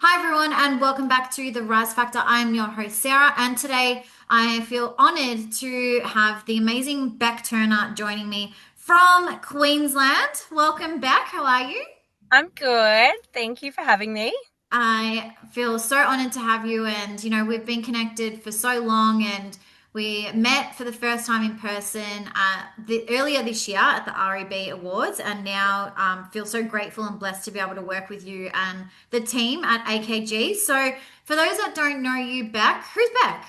Hi, everyone, and welcome back to the Rise Factor. I'm your host, Sarah, and today I feel honored to have the amazing Bec Turner joining me from Queensland. Welcome back. How are you? I'm good. Thank you for having me. I feel so honored to have you. And, we've been connected for so long, and we met for the first time in person earlier this year at the REB Awards. And now feel so grateful and blessed to be able to work with you and the team at AKG. So, for those that don't know you, Beck, who's Beck?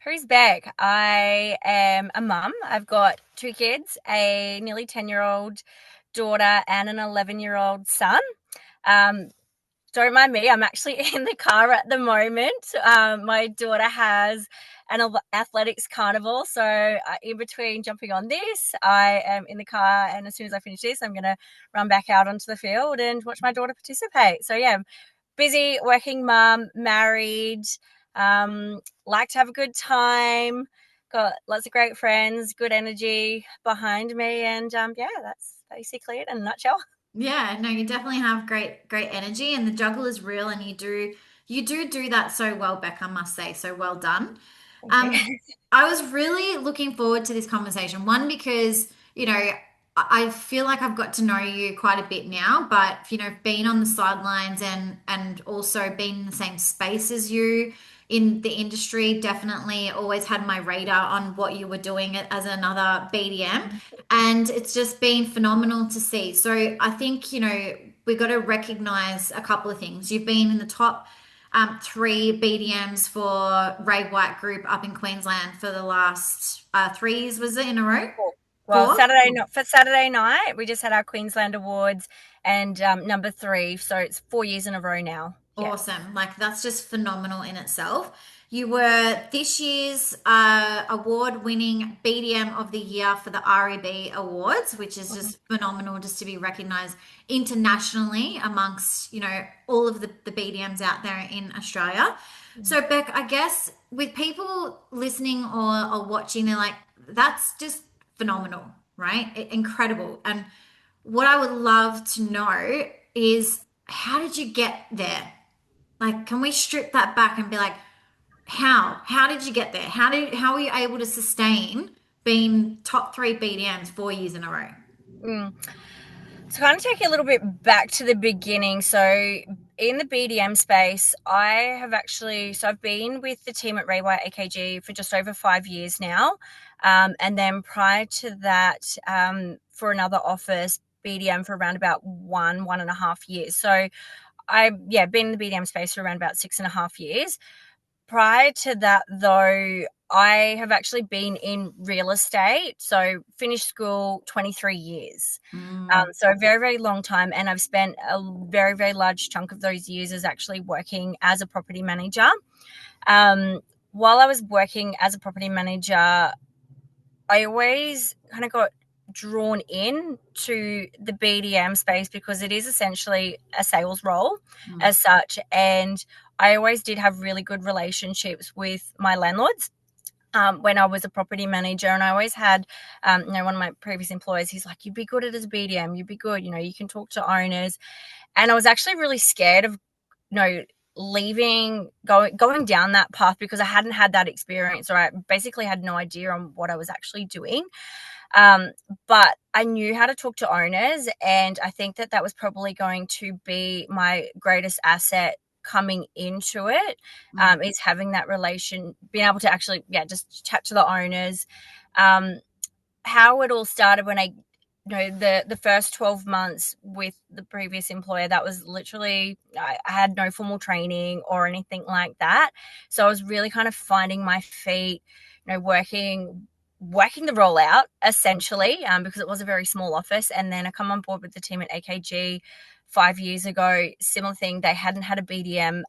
Who's back? I am a mum. I've got two kids, a nearly 10-year-old daughter and an 11-year-old son. Um, don't mind me, I'm actually in the car at the moment. My daughter has an athletics carnival. So, in between jumping on this, I am in the car. And as soon as I finish this, I'm going to run back out onto the field and watch my daughter participate. So, yeah, busy working mum, married, like to have a good time, got lots of great friends, good energy behind me, and yeah, that's basically it in a nutshell. Yeah, no, you definitely have great energy, and the juggle is real, and you do that so well, Beck, I must say. So well done. Thank you. Um, I was really looking forward to this conversation. One, because, I feel like I've got to know you quite a bit now, but being on the sidelines and also being in the same space as you in the industry, definitely always had my radar on what you were doing as another BDM. And it's just been phenomenal to see. So I think, we got to recognize a couple of things. You've been in the top three BDMs for Ray White Group up in Queensland for the last 3 years, was it in a row? Cool. Well, Four? Saturday night, we just had our Queensland Awards and number three, so it's 4 years in a row now. Yeah. Awesome. Like that's just phenomenal in itself. You were this year's award-winning BDM of the year for the REB Awards, which is just phenomenal just to be recognized internationally amongst, all of the BDMs out there in Australia. Mhm. So Beck, I guess with people listening or watching, they're like, that's just phenomenal, right? Incredible. And what I would love to know is how did you get there? Like, can we strip that back and be like, how? How did you get there? How were you able to sustain being top three BDMs 4 years in a row? Mm. To kind of take you a little bit back to the beginning. So, in the BDM space, I've been with the team at Ray White AKG for just over 5 years now. And then prior to that, for another office, BDM for around about 1.5 years. So, I've been in the BDM space for around about 6.5 years. Prior to that, though, I have actually been in real estate. So, finished school 23 years. Mm. So, a very, very long time. And I've spent a very, very large chunk of those years as actually working as a property manager. While I was working as a property manager, I always kind of got drawn in to the BDM space because it is essentially a sales role Mm. as such. And I always did have really good relationships with my landlords. When I was a property manager, and I always had, one of my previous employers, he's like, you'd be good at it as a BDM, you'd be good, you can talk to owners. And I was actually really scared of, you know, leaving, going down that path because I hadn't had that experience, or I basically had no idea on what I was actually doing. Um, but I knew how to talk to owners, and I think that that was probably going to be my greatest asset coming into it. Mm. Is having that relation, being able to actually, yeah, just chat to the owners. Um, how it all started when the first 12 months with the previous employer, that was literally, I had no formal training or anything like that. So I was really kind of finding my feet, working the role out essentially, because it was a very small office. And then I come on board with the team at AKG 5 years ago. Similar thing, they hadn't had a BDM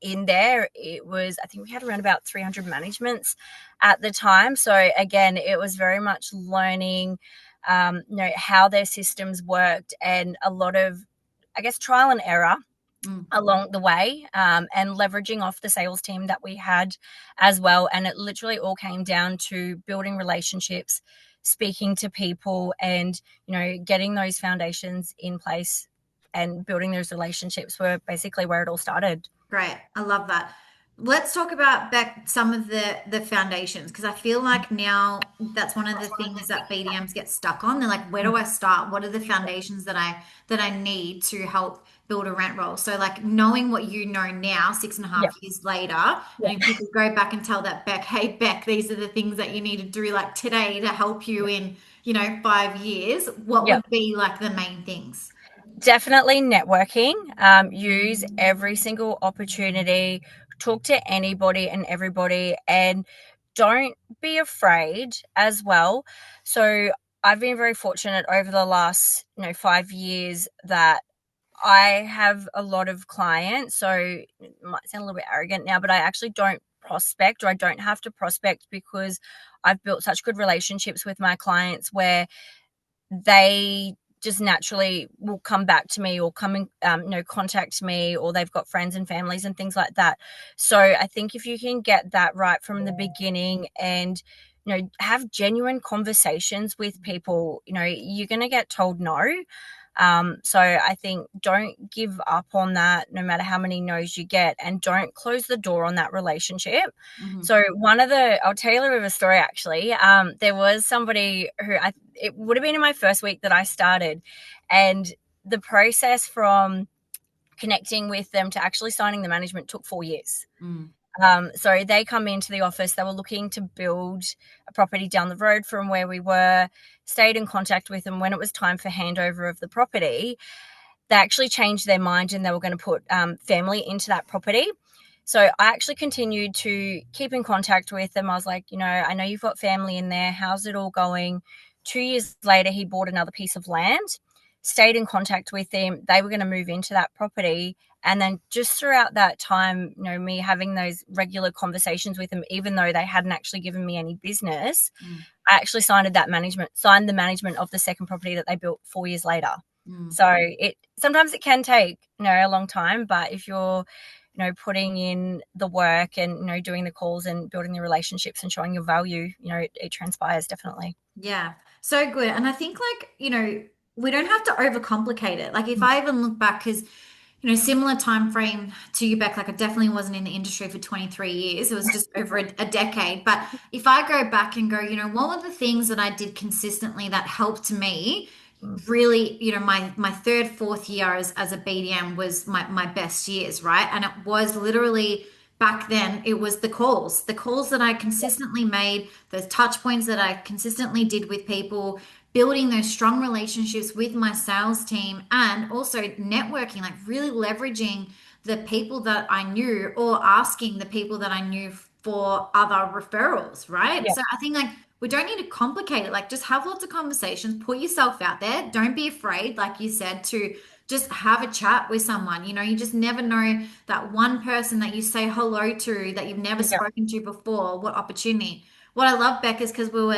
in there. It was, I think we had around about 300 managements at the time. So again, it was very much learning, how their systems worked, and a lot of, I guess, trial and error Mm. along the way, and leveraging off the sales team that we had as well. And it literally all came down to building relationships, speaking to people, and getting those foundations in place and building those relationships were basically where it all started. Great. I love that. Let's talk about back some of the foundations because I feel like now that's one of the things that BDMs get stuck on. They're like, where do I start? What are the foundations that I need to help build a rent roll? So like knowing what you know now, six and a Yeah. half years later, and if you could go back and tell that Beck, hey Beck, these are the things that you need to do like today to help you in, 5 years, what Yeah. would be like the main things? Definitely networking. Use every single opportunity. Talk to anybody and everybody, and don't be afraid as well. So I've been very fortunate over the last 5 years that I have a lot of clients. So it might sound a little bit arrogant now, but I actually don't prospect, or I don't have to prospect, because I've built such good relationships with my clients where they just naturally will come back to me, or come and contact me, or they've got friends and families and things like that. So I think if you can get that right from the beginning, and have genuine conversations with people, you're going to get told no. So I think don't give up on that, no matter how many no's you get, and don't close the door on that relationship. Hmm. So I'll tell you a little bit of a story actually. There was somebody who it would have been in my first week that I started, and the process from connecting with them to actually signing the management took 4 years. Mm, So they come into the office, they were looking to build a property down the road from where we were, stayed in contact with them when it was time for handover of the property. They actually changed their mind and they were going to put family into that property. So I actually continued to keep in contact with them. I was like, I know you've got family in there. How's it all going? 2 years later, he bought another piece of land, stayed in contact with him. They were going to move into that property. And then just throughout that time, me having those regular conversations with them, even though they hadn't actually given me any business, mm, I actually signed the management of the second property that they built 4 years later. mm. So it sometimes it can take, a long time, but if you're, putting in the work and, doing the calls and building the relationships and showing your value, it transpires definitely. Yeah, so good. And I think like, we don't have to overcomplicate it. Like if I even look back, because, similar time frame to you back, like I definitely wasn't in the industry for 23 years. It was just over a decade. But if I go back and go, what were the things that I did consistently that helped me Mm. really, my third, fourth year as a BDM was my best years, right? And it was literally back then, it was the calls that I consistently made, those touch points that I consistently did with people, building those strong relationships with my sales team, and also networking, like really leveraging the people that I knew or asking the people that I knew for other referrals, right? Yeah. So I think like we don't need to complicate it. Like just have lots of conversations, put yourself out there. Don't be afraid, like you said, to just have a chat with someone. You just never know that one person that you say hello to that you've never Yeah. spoken to before, what opportunity. What I love, Beck, is because we were,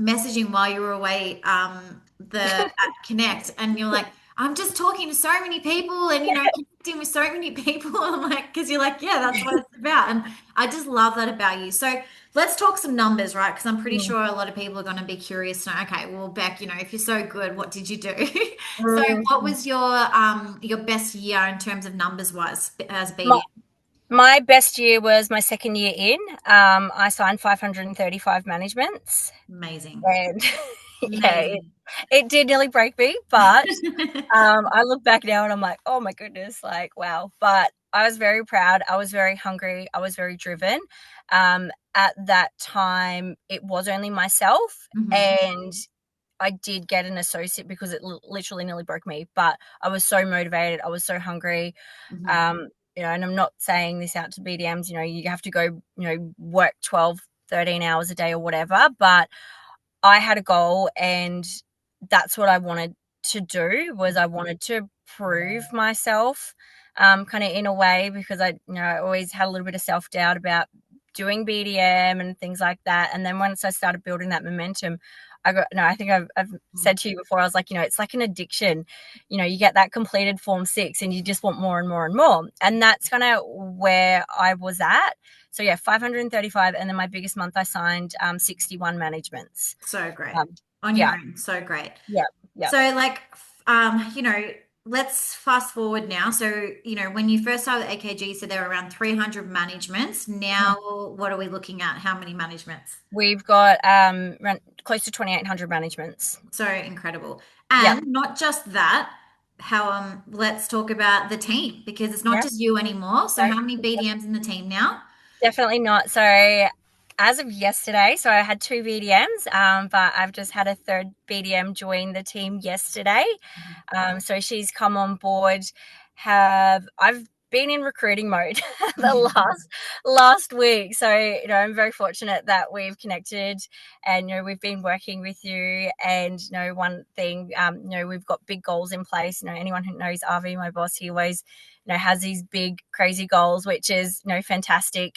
messaging while you were away, the at Connect, and you're like, I'm just talking to so many people and connecting with so many people. I'm like, because you're like, yeah, that's what it's about. And I just love that about you. So let's talk some numbers, right? Because I'm pretty Mm. sure a lot of people are going to be curious to know, okay, well, Beck, if you're so good, what did you do? So what Mm. was your best year in terms of numbers wise as My, BDM? my best year was my second year in. I signed 535 managements, Amazing. and yeah, Amazing. it did nearly break me, but I look back now and I'm like, oh my goodness, like, wow. But I was very proud. I was very hungry. I was very driven. At that time, it was only myself, Hmm. and I did get an associate because it literally nearly broke me. But I was so motivated. I was so hungry. Hmm. Um, and I'm not saying this out to BDMs, you have to go, work 12, 13 hours a day or whatever. But I had a goal, and that's what I wanted to do. Was I wanted to prove myself, kind of in a way, because I always had a little bit of self-doubt about doing BDM and things like that. And then once I started building that momentum, I think I've said to you before, I was like, it's like an addiction. You get that completed form 6 and you just want more and more and more. And that's kind of where I was at. So yeah, 535. And then my biggest month I signed 61 managements. So great. Um, On your yeah, own. So great. yeah, yeah. So like, let's fast forward now. So, when you first started AKG, so there were around 300 managements. Now, what are we looking at? How many managements? We've got close to 2,800 managements. So incredible. Yep. And not just that, how let's talk about the team because it's not Yeah. just you anymore. So No, how many BDMs in the team now? definitely not. So as of yesterday, so I had two BDMs, but I've just had a third BDM join the team yesterday. So she's come on board. Have I've been in recruiting mode the last week. So I'm very fortunate that we've connected, and we've been working with you. And one thing, we've got big goals in place. Anyone who knows Avi, my boss, he always has these big crazy goals, which is fantastic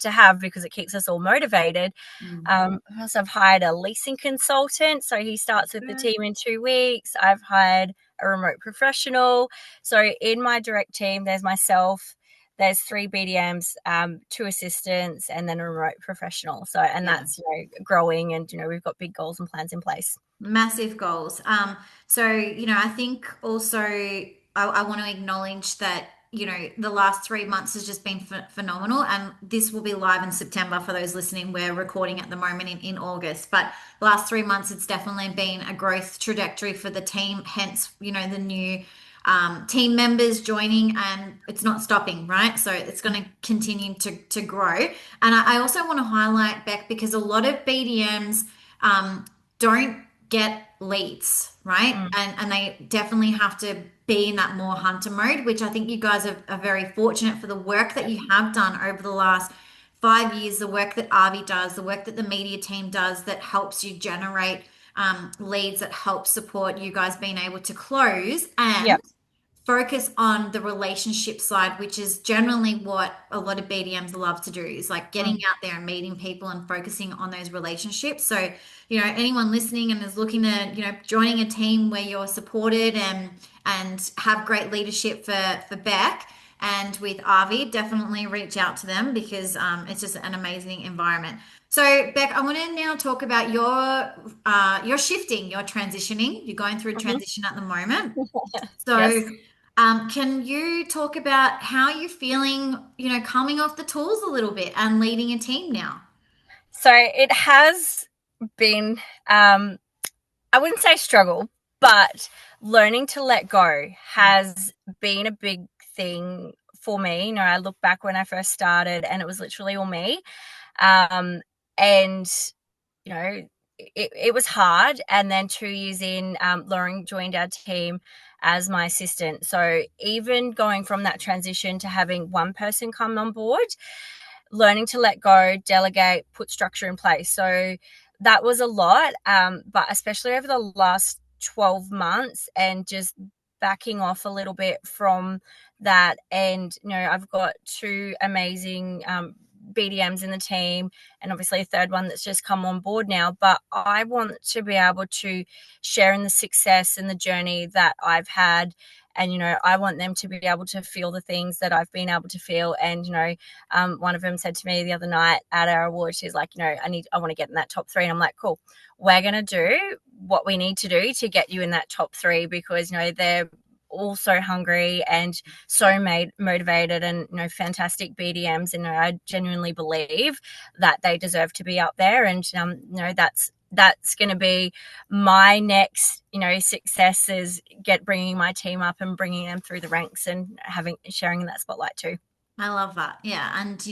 to have because it keeps us all motivated. Mm. Also, I've hired a leasing consultant, so he starts with the Good. team in 2 weeks. I've hired a remote professional. So in my direct team, there's myself, there's three BDMs, two assistants, and then a remote professional. So, and Yeah. that's growing, and we've got big goals and plans in place. Massive goals. So, I think also I want to acknowledge that, the last 3 months has just been phenomenal. And this will be live in September for those listening. We're recording at the moment in August, but the last 3 months, it's definitely been a growth trajectory for the team. Hence, the new team members joining and it's not stopping, right? So it's going to continue to grow. And I also want to highlight, Beck, because a lot of BDMs don't get leads, right? Mm, And they definitely have to be in that more hunter mode, which I think you guys are very fortunate for the work that you have done over the last 5 years, the work that Avi does, the work that the media team does that helps you generate leads that help support you guys being able to close and yep. focus on the relationship side, which is generally what a lot of BDMs love to do, is like getting Mm, out there and meeting people and focusing on those relationships. So, anyone listening and is looking at, joining a team where you're supported and have great leadership for Beck and with Avi, definitely reach out to them because it's just an amazing environment. So, Beck, I want to now talk about your shifting, your transitioning. You're going through a mhm. transition at the moment. So, Yes. can you talk about how you're feeling, coming off the tools a little bit and leading a team now? So it has been, I wouldn't say struggle, but learning to let go has been a big thing for me. I look back when I first started and it was literally all me. Um, and, you know, it was hard. And then 2 years in, Lauren joined our team as my assistant. So even going from that transition to having one person come on board, learning to let go, delegate, put structure in place. So that was a lot, but especially over the last 12 months and just backing off a little bit from that. And, I've got two amazing BDMs in the team, and obviously a third one that's just come on board now. But I want to be able to share in the success and the journey that I've had. And, I want them to be able to feel the things that I've been able to feel. And, one of them said to me the other night at our award, she's like, I want to get in that top three. And I'm like, cool, we're going to do what we need to do to get you in that top three because, they're all so hungry and so motivated and, fantastic BDMs. And I genuinely believe that they deserve to be up there. And, that's going to be my next success is bringing my team up and bringing them through the ranks and sharing in that spotlight too. I love that. Yeah. And,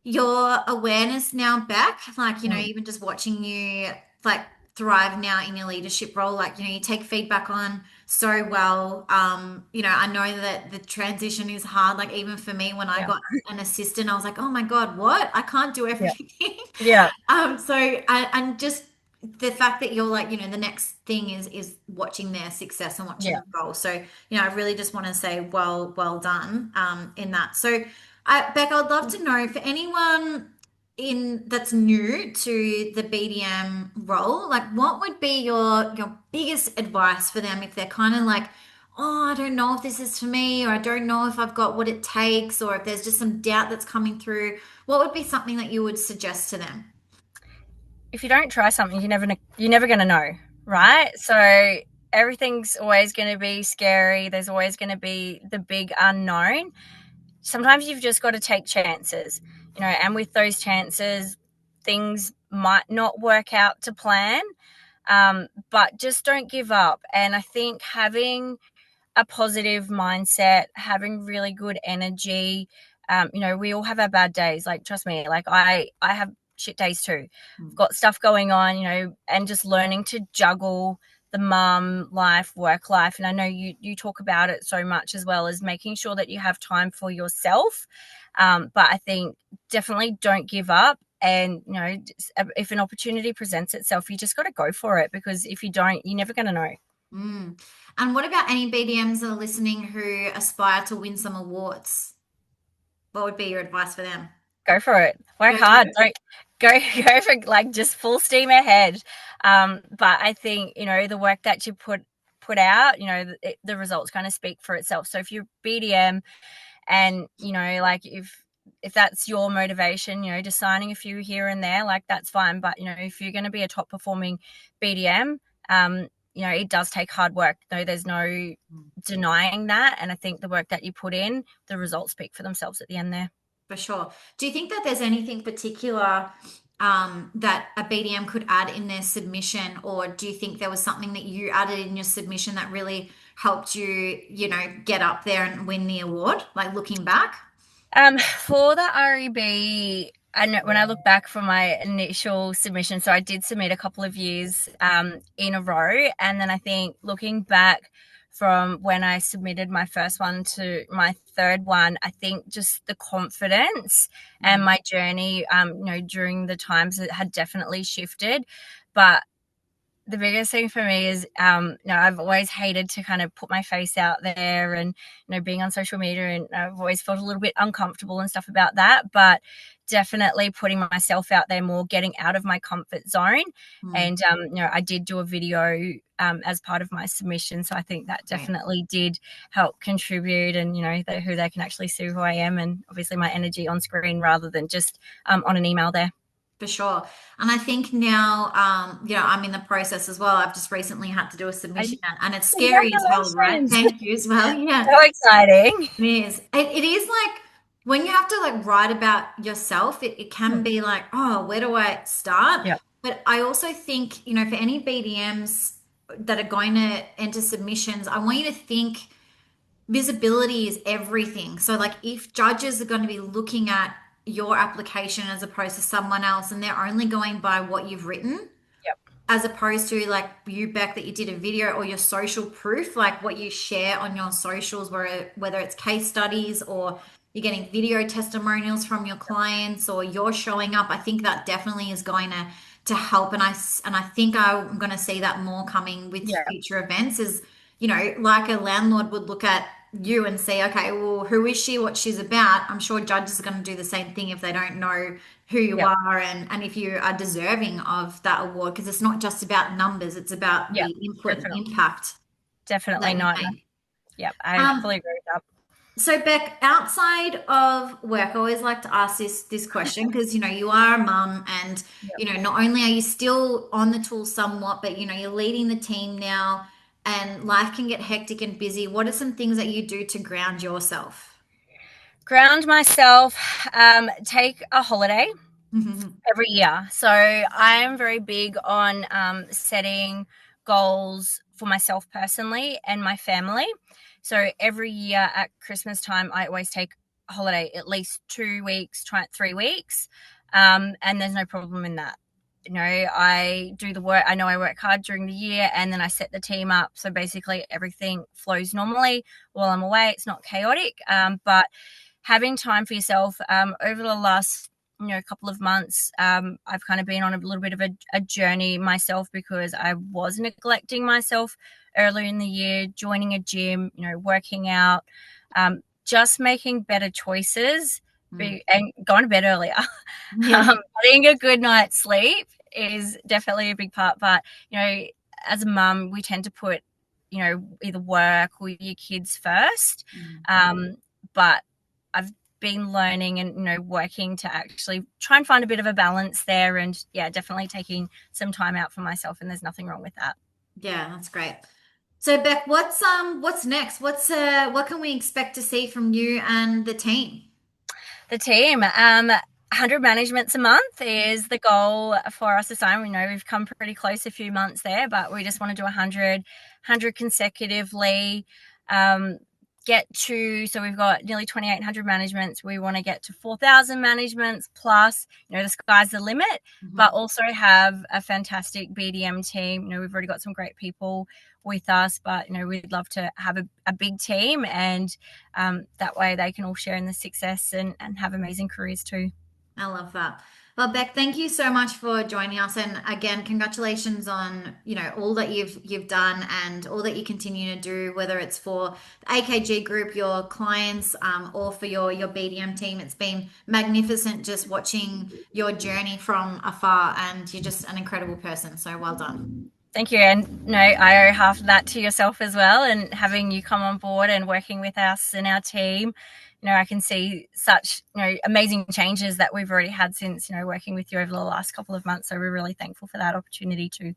your awareness now back, like, Mm, even just watching you like thrive now in your leadership role, like, you take feedback on so well. I know that the transition is hard. Like even for me, when I yeah, got an assistant, I was like, oh my God, what? I can't do yeah, everything. yeah, So and just the fact that you're like, the next thing is watching their success and watching yeah. them grow. So, I really just want to say, well done, in that. So, Beck, I'd love to know for anyone in that's new to the BDM role, like what would be your biggest advice for them if they're kind of like, oh, I don't know if this is for me, or I don't know if I've got what it takes, or if there's just some doubt that's coming through, what would be something that you would suggest to If you don't try something, you're never going to know, right? So everything's always going to be scary. There's always going to be the big unknown. Sometimes you've just got to take chances, and with those chances, things might not work out to plan, but just don't give up. And I think having a positive mindset, having really good energy. We all have our bad days. Like, trust me, like I have shit days too. I've got stuff going on, and just learning to juggle the mum life, work life. And I know you talk about it so much, as well as making sure that you have time for yourself. But I think definitely don't give up. And, if an opportunity presents itself, you just got to go for it, because if you don't, you're never going to know. Mm. And what about any BDMs that are listening who aspire to win some awards? What would be your advice for them? Go for it. Work Go for hard. it. Don't go go for, like, just full steam ahead. But I think, the work that you put out, the results kind of speak for itself. So if you're BDM, and like, if that's your motivation, just signing a few here and there, like, that's fine. But if you're going to be a top performing BDM, it does take hard work. No, there's no denying that. And I think the work that you put in, the results speak for themselves at the end there. For sure. Do you think that there's anything particular that a BDM could add in their submission, or do you think there was something that you added in your submission that really helped you, get up there and win the award? Like looking back? For the REB, and when I look back from my initial submission, so I did submit a couple of years in a row, and then I think looking back from when I submitted my first one to my third one, I think just the confidence and my journey, during the times, it had definitely shifted. But the biggest thing for me is, I've always hated to kind of put my face out there, and, being on social media, and I've always felt a little bit uncomfortable and stuff about that, but definitely putting myself out there more, getting out of my comfort zone. Mm, And, I did do a video as part of my submission. So I think that right. definitely did help contribute, and, who they can actually see who I am, and obviously my energy on screen rather than just on an email there. For sure. And I think now, I'm in the process as well. I've just recently had to do a submission, And and it's scary as hell, right? congratulations. Thank you as well. Yeah. So exciting. It is. It is like when you have to like write about yourself, it can Hmm. be like, oh, where do I start? Yep. But I also think, for any BDMs that are going to enter submissions, I want you to think visibility is everything. So, like, if judges are going to be looking at your application as opposed to someone else, and they're only going by what you've written, Yep. as opposed to like you, Beck, that you did a video, or your social proof, like what you share on your socials, whether it's case studies or you're getting video testimonials from your clients, or you're showing up. I think that definitely is going to help, and I think I'm going to see that more coming with Yeah. future events. Is like a landlord would look at you and say, okay, well, who is she, what she's about? I'm sure judges are going to do the same thing if they don't know who you Yep. are, and if you are deserving of that award, because it's not just about numbers, it's about Yep. the input and Definitely. impact Definitely that you not. make. Yep. I Um, fully agree with that. so Beck, outside of work, I always like to ask this question, because you are a mum, and Yep. not only are you still on the tools somewhat, but you're leading the team now, and life can get hectic and busy. What are some things that you do to ground yourself? Ground myself. Take a holiday Mhm. every year. So I am very big on setting goals for myself personally and my family. So every year at Christmas time, I always take a holiday, at least 2 weeks, try 3 weeks, and there's no problem in that. I do the work. I know I work hard during the year, and then I set the team up. So basically, everything flows normally while I'm away. It's not chaotic, but having time for yourself, over the last couple of months, I've kind of been on a little bit of a journey myself, because I was neglecting myself earlier in the year, joining a gym, working out, just making better choices, Mm. and going to bed earlier. Yeah. Getting a good night's sleep is definitely a big part. But as a mum, we tend to put either work or your kids first. Mm. But I've been learning and working to actually try and find a bit of a balance there, and yeah, definitely taking some time out for myself, and there's nothing wrong with that. Yeah, that's great. So Beck, what's next? What can we expect to see from you and the team? The team. 100 managements a month is the goal for us to sign. We know we've come pretty close a few months there, but we just want to do 100 consecutively. Um, so we've got nearly 2,800 managements. We want to get to 4,000 managements plus, the sky's the limit, but Mhm. also have a fantastic BDM team. We've already got some great people with us, but, we'd love to have a big team, and that way they can all share in the success and have amazing careers too. I love that. Well, Beck, thank you so much for joining us. And again, congratulations on, all that you've done and all that you continue to do, whether it's for the AKG group, your clients, or for your BDM team. It's been magnificent just watching your journey from afar, and you're just an incredible person. So well done. Thank you. And I owe half of that to yourself as well. And having you come on board and working with us and our team, I can see such, amazing changes that we've already had since, working with you over the last couple of months. So we're really thankful for that opportunity too.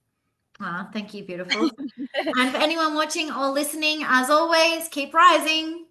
Thank you, beautiful. And for anyone watching or listening, as always, keep rising.